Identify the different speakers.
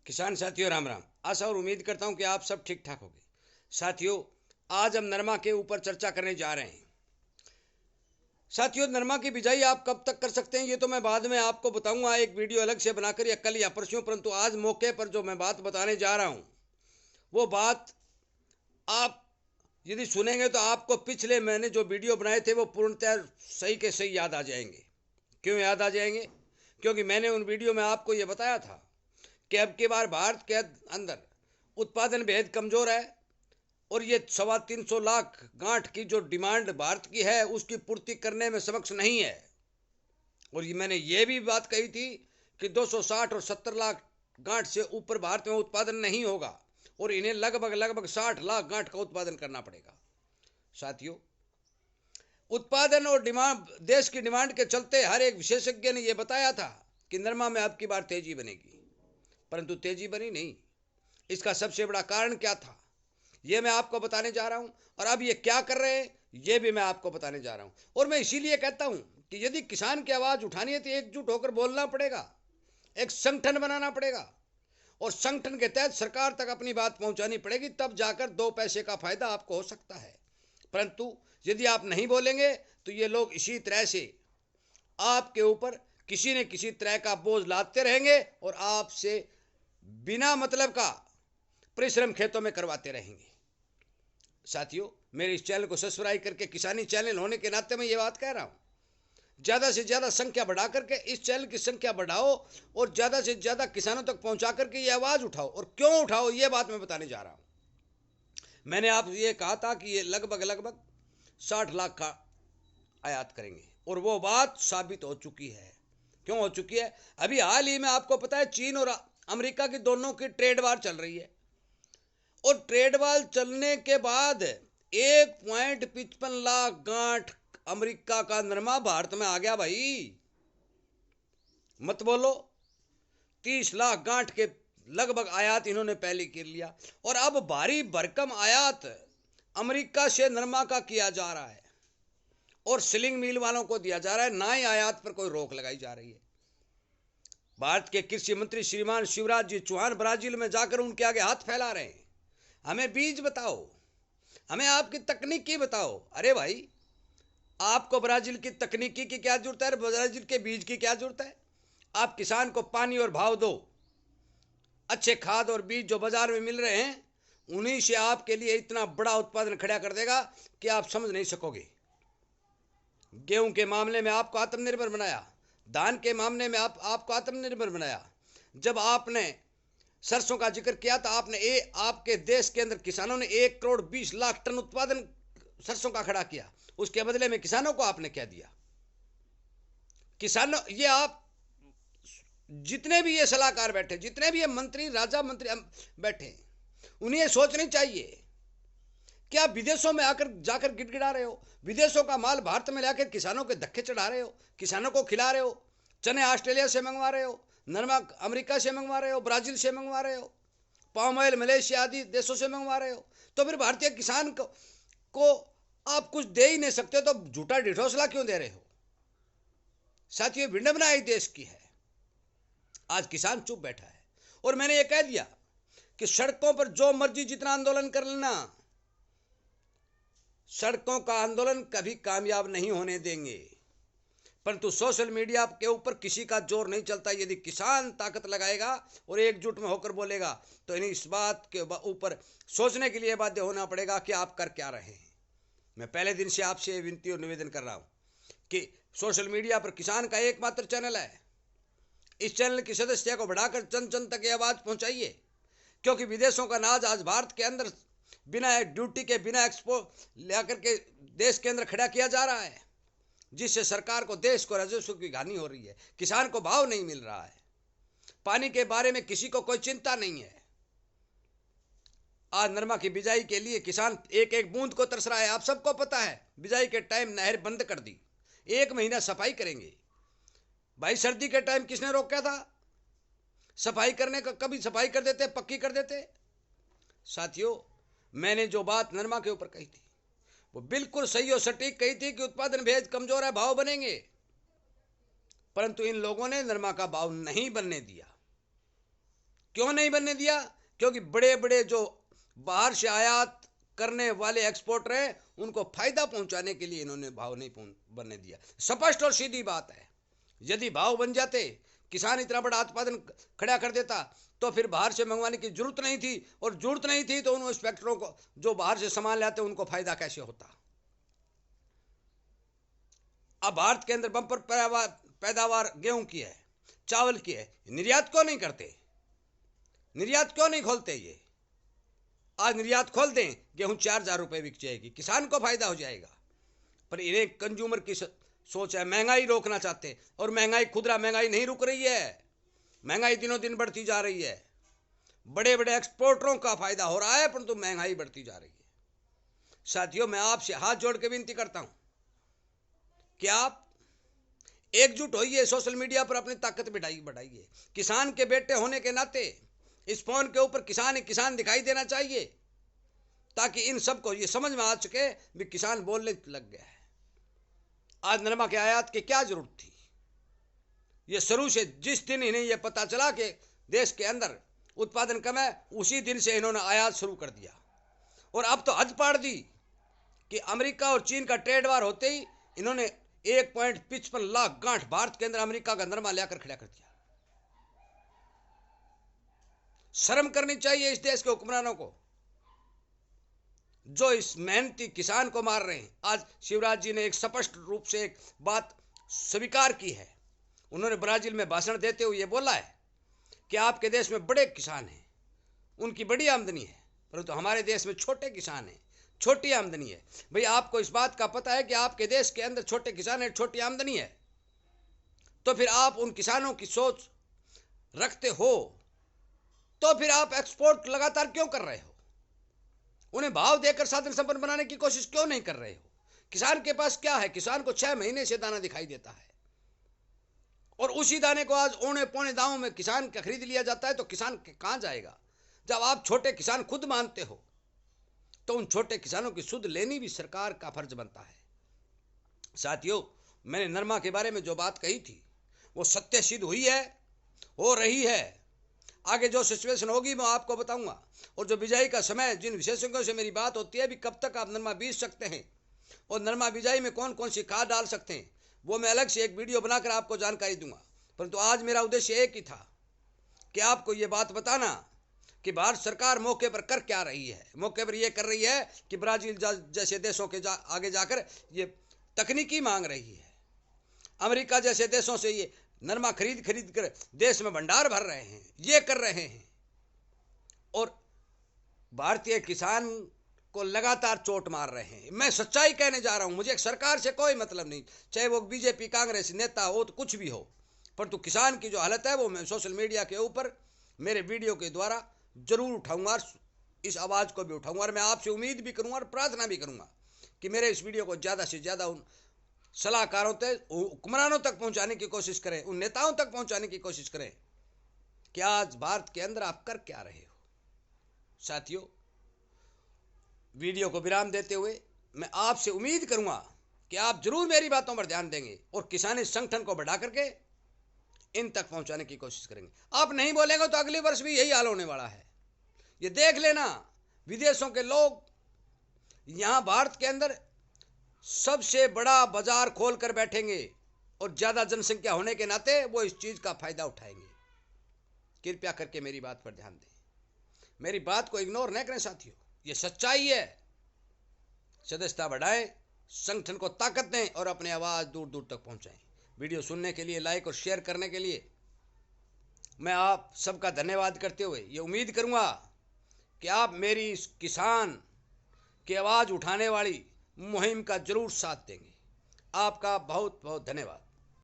Speaker 1: किसान साथियों राम राम। आशा और उम्मीद करता हूं कि आप सब ठीक ठाक होंगे। साथियों, आज हम नरमा के ऊपर चर्चा करने जा रहे हैं। साथियों, नरमा की बिजाई आप कब तक कर सकते हैं ये तो मैं बाद में आपको बताऊंगा, एक वीडियो अलग से बनाकर या कल या परसों। परंतु आज मौके पर जो मैं बात बताने जा रहा हूं वो बात आप यदि सुनेंगे तो आपको पिछले मैंने जो वीडियो बनाए थे वो पूर्णतः सही के सही याद आ जाएंगे। क्यों याद आ जाएंगे? क्योंकि मैंने उन वीडियो में आपको ये बताया था कि अब की बार भारत के अंदर उत्पादन बेहद कमज़ोर है और ये 325 लाख गांठ की जो डिमांड भारत की है उसकी पूर्ति करने में सक्षम नहीं है। और ये मैंने ये भी बात कही थी कि 260 और 70 लाख गांठ से ऊपर भारत में उत्पादन नहीं होगा और इन्हें लगभग लगभग 60 लाख गांठ का उत्पादन करना पड़ेगा। साथियों, उत्पादन और डिमांड, देश की डिमांड के चलते हर एक विशेषज्ञ ने यह बताया था कि नरमा में अब की बार तेजी बनेगी, परंतु तेजी बनी नहीं। इसका सबसे बड़ा कारण क्या था ये मैं आपको बताने जा रहा हूं, और अब ये क्या कर रहे हैं ये भी मैं आपको बताने जा रहा हूं। और मैं इसीलिए कहता हूं कि यदि किसान की आवाज़ उठानी है तो एकजुट होकर बोलना पड़ेगा, एक संगठन बनाना पड़ेगा और संगठन के तहत सरकार तक अपनी बात पहुंचानी पड़ेगी, तब जाकर 2 पैसे का फायदा आपको हो सकता है। परंतु यदि आप नहीं बोलेंगे तो ये लोग इसी तरह से आपके ऊपर किसी न किसी तरह का बोझ लादते रहेंगे और आपसे बिना मतलब का परिश्रम खेतों में करवाते रहेंगे। साथियों, मेरे इस चैनल को सब्सक्राइब करके, किसानी चैनल होने के नाते मैं ये बात कह रहा हूँ, ज़्यादा से ज़्यादा संख्या बढ़ा करके इस चैनल की संख्या बढ़ाओ और ज़्यादा से ज़्यादा किसानों तक पहुँचा करके ये आवाज़ उठाओ। और क्यों उठाओ ये बात मैं बताने जा रहा हूँ। मैंने आप ये कहा था कि ये लगभग लगभग 60 लाख का आयात करेंगे और वो बात साबित हो चुकी है। क्यों हो चुकी है? अभी हाल ही में आपको पता है चीन और अमेरिका की दोनों की ट्रेड वार चल रही है और ट्रेड वार चलने के बाद 1.55 लाख गांठ अमेरिका का नरमा भारत में आ गया भाई। मत बोलो, 30 लाख गांठ के लगभग आयात इन्होंने पहले कर लिया और अब भारी भरकम आयात अमेरिका से नरमा का किया जा रहा है और सिलिंग मिल वालों को दिया जा रहा है, ना ही आयात पर कोई रोक लगाई जा रही है। भारत के कृषि मंत्री श्रीमान शिवराज जी चौहान ब्राजील में जाकर उनके आगे हाथ फैला रहे हैं, हमें बीज बताओ, हमें आपकी तकनीकी बताओ। अरे भाई, आपको ब्राजील की तकनीकी की क्या जरूरत है? ब्राजील के बीज की क्या जरूरत है? आप किसान को पानी और भाव दो, अच्छे खाद और बीज जो बाजार में मिल रहे हैं उन्हीं से आपके लिए इतना बड़ा उत्पादन खड़ा कर देगा कि आप समझ नहीं सकोगे। गेहूं के मामले में आपको आत्मनिर्भर बनाया, धान के मामले में आपको आत्मनिर्भर बनाया। जब आपने सरसों का जिक्र किया तो आपके देश के अंदर किसानों ने 1 करोड़ 20 लाख टन उत्पादन सरसों का खड़ा किया। उसके बदले में किसानों को आपने क्या दिया? किसानों, ये आप जितने भी ये सलाहकार बैठे, जितने भी ये मंत्री राजा मंत्री बैठे, उन्हें ये सोचनी चाहिए कि आप विदेशों में आकर जाकर गिड़गिड़ा रहे हो, विदेशों का माल भारत में लाकर किसानों के धक्के चढ़ा रहे हो, किसानों को खिला रहे हो, चने ऑस्ट्रेलिया से मंगवा रहे हो, नरमा अमेरिका से मंगवा रहे हो, ब्राजील से मंगवा रहे हो, पाम ऑयल मलेशिया आदि देशों से मंगवा रहे हो। तो फिर भारतीय किसान को आप कुछ दे ही नहीं सकते तो झूठा ढिढोसला क्यों दे रहे हो? साथियों, विडंबना ही देश की है। आज किसान चुप बैठा है और मैंने ये कह दिया कि सड़कों पर जो मर्जी जितना आंदोलन कर लेना, सड़कों का आंदोलन कभी कामयाब नहीं होने देंगे। परंतु सोशल मीडिया के ऊपर किसी का जोर नहीं चलता। यदि किसान ताकत लगाएगा और एकजुट में होकर बोलेगा तो इन्हें इस बात के ऊपर सोचने के लिए बाध्य होना पड़ेगा कि आप कर क्या रहे हैं। मैं पहले दिन से आपसे विनती और निवेदन कर रहा हूं कि सोशल मीडिया पर किसान का एकमात्र चैनल है, इस चैनल की सदस्यता को बढ़ाकर जन जन तक ये आवाज़ पहुंचाइए, क्योंकि विदेशों का नाज आज भारत के अंदर बिना ड्यूटी के, बिना एक्सपो लेकर के देश के अंदर खड़ा किया जा रहा है, जिससे सरकार को, देश को राजस्व की हानि हो रही है। किसान को भाव नहीं मिल रहा है, पानी के बारे में किसी को कोई चिंता नहीं है। आज नरमा की बिजाई के लिए किसान एक एक बूंद को तरस रहा है। आप सबको पता है, बिजाई के टाइम नहर बंद कर दी, 1 महीना सफाई करेंगे। भाई, सर्दी के टाइम किसने रोका था सफाई करने का? कभी सफाई कर देते, पक्की कर देते। साथियों, मैंने जो बात नरमा के ऊपर कही थी वो बिल्कुल सही और सटीक कही थी कि उत्पादन बेहद कमजोर है, भाव बनेंगे, परंतु इन लोगों ने नरमा का भाव नहीं बनने दिया। क्यों नहीं बनने दिया? क्योंकि बड़े बड़े जो बाहर से आयात करने वाले एक्सपोर्टर हैं उनको फायदा पहुंचाने के लिए इन्होंने भाव नहीं बनने दिया। स्पष्ट और सीधी बात है। यदि भाव बन जाते, किसान इतना बड़ा उत्पादन खड़ा कर देता, तो फिर बाहर से मंगवाने की जरूरत नहीं थी, और जरूरत नहीं थी तो उन इंस्पेक्टरों को जो बाहर से सामान लाते उनको फायदा कैसे होता? अब भारत के अंदर बंपर पैदावार गेहूं की है, चावल की है, निर्यात क्यों नहीं करते? निर्यात क्यों नहीं खोलते? ये आज निर्यात खोल दें, गेहूं 4,000 रुपये बिक जाएगी, किसान को फायदा हो जाएगा। पर इन्हें कंज्यूमर की सोच है, महंगाई रोकना चाहते हैं, और महंगाई, खुदरा महंगाई नहीं रुक रही है, महंगाई दिनों दिन बढ़ती जा रही है। बड़े बड़े एक्सपोर्टरों का फायदा हो रहा है, परंतु महंगाई बढ़ती जा रही है। साथियों, मैं आपसे हाथ जोड़ के विनती करता हूं कि आप एकजुट होइए, सोशल मीडिया पर अपनी ताकत बढ़ाइए। किसान के बेटे होने के नाते इस फोन के ऊपर किसान ही किसान दिखाई देना चाहिए, ताकि इन सबको ये समझ में आ सके भी किसान बोलने लग गया है। आज नरमा के आयात की क्या जरूरत थी? ये शुरू से जिस दिन इन्हें यह पता चला कि देश के अंदर उत्पादन कम है, उसी दिन से इन्होंने आयात शुरू कर दिया। और अब तो हद पार दी कि अमेरिका और चीन का ट्रेड वार होते ही इन्होंने 1.55 लाख गांठ भारत के अंदर अमेरिका का नरमा लाकर खड़ा कर दिया। शर्म करनी चाहिए इस देश के हुक्मरानों को, जो इस मेहनती किसान को मार रहे हैं। आज शिवराज जी ने एक स्पष्ट रूप से एक बात स्वीकार की है। उन्होंने ब्राजील में भाषण देते हुए ये बोला है कि आपके देश में बड़े किसान हैं, उनकी बड़ी आमदनी है, परंतु हमारे देश में छोटे किसान हैं, छोटी आमदनी है। भाई, आपको इस बात का पता है कि आपके देश के अंदर छोटे किसान हैं, छोटी आमदनी है, तो फिर आप उन किसानों की सोच रखते हो, तो फिर आप एक्सपोर्ट लगातार क्यों कर रहे हो? उन्हें भाव देकर साधन संपन्न बनाने की कोशिश क्यों नहीं कर रहे हो? किसान के पास क्या है? किसान को 6 महीने से दाना दिखाई देता है, और उसी दाने को आज औने पौने दामों में किसान का खरीद लिया जाता है, तो किसान कहां जाएगा? जब आप छोटे किसान खुद मानते हो, तो उन छोटे किसानों की सुध लेनी भी सरकार का फर्ज बनता है। साथियों, मैंने नरमा के बारे में जो बात कही थी वो सत्य सिद्ध हुई है, हो रही है। आगे जो सिचुएशन होगी मैं आपको बताऊंगा। और जो बिजाई का समय, जिन विशेषज्ञों से मेरी बात होती है भी कब तक आप नरमा बीज सकते हैं और नरमा बिजाई में कौन कौन सी खाद डाल सकते हैं, वो मैं अलग से एक वीडियो बनाकर आपको जानकारी दूंगा। परंतु आज मेरा उद्देश्य एक ही था कि आपको ये बात बताना कि भारत सरकार मौके पर कर क्या रही है। मौके पर यह कर रही है कि ब्राजील जैसे देशों के आगे जाकर ये तकनीकी मांग रही है। अमेरिका जैसे देशों से ये नरमा खरीद कर देश में भंडार भर रहे हैं, ये कर रहे हैं, और भारतीय किसान को लगातार चोट मार रहे हैं। मैं सच्चाई कहने जा रहा हूं, मुझे सरकार से कोई मतलब नहीं, चाहे वो बीजेपी कांग्रेस नेता हो तो कुछ भी हो, परंतु किसान की जो हालत है वो मैं सोशल मीडिया के ऊपर मेरे वीडियो के द्वारा जरूर उठाऊंगा, इस आवाज़ को भी उठाऊंगा। और मैं आपसे उम्मीद भी करूंगा और प्रार्थना भी करूंगा कि मेरे इस वीडियो को ज़्यादा से ज़्यादा उन सलाहकारों तक, हुक्मरानों तक पहुंचाने की कोशिश करें, उन नेताओं तक पहुंचाने की कोशिश करें कि आज भारत के अंदर आप कर क्या रहे हो। साथियों, वीडियो को विराम देते हुए मैं आपसे उम्मीद करूंगा कि आप जरूर मेरी बातों पर ध्यान देंगे और किसानी संगठन को बढ़ा करके इन तक पहुंचाने की कोशिश करेंगे। आप नहीं बोलेंगे तो अगले वर्ष भी यही हाल होने वाला है। ये देख लेना, विदेशों के लोग यहां भारत के अंदर सबसे बड़ा बाजार खोल कर बैठेंगे और ज्यादा जनसंख्या होने के नाते वो इस चीज का फायदा उठाएंगे। कृपया करके मेरी बात पर ध्यान दें, मेरी बात को इग्नोर न करें साथियों, ये सच्चाई है। सदस्यता बढ़ाएं, संगठन को ताकत दें और अपनी आवाज दूर दूर तक पहुंचाएं। वीडियो सुनने के लिए, लाइक और शेयर करने के लिए मैं आप सबका धन्यवाद करते हुए ये उम्मीद करूंगा कि आप मेरी इस किसान की आवाज उठाने वाली मुहिम का जरूर साथ देंगे। आपका बहुत बहुत धन्यवाद।